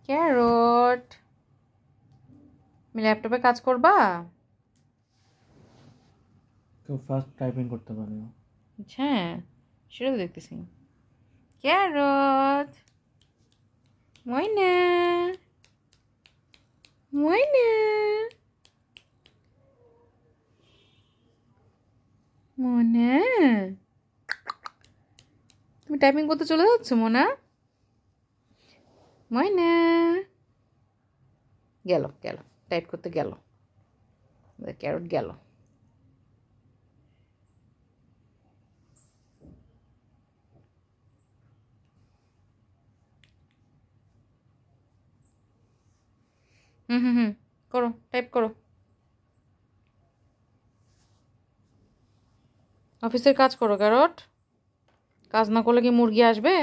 Carrot ল্যাপটপে কাজ করবা? কেউ ফাস্ট টাইপিং করতে পারে না। হ্যাঁ সেটা তো দেখতেছি। ক্যারট ময়না ময়না মোনা, তুমি টাইপিং করতে চলে যাচ্ছ মোনা? ময়না গেল গেল টাইপ করতে গেল, ক্যারট গেল। হুম করো, টাইপ করো। অফিসের কাজ করো ক্যারট, কাজ না করলে কি মুরগি আসবে?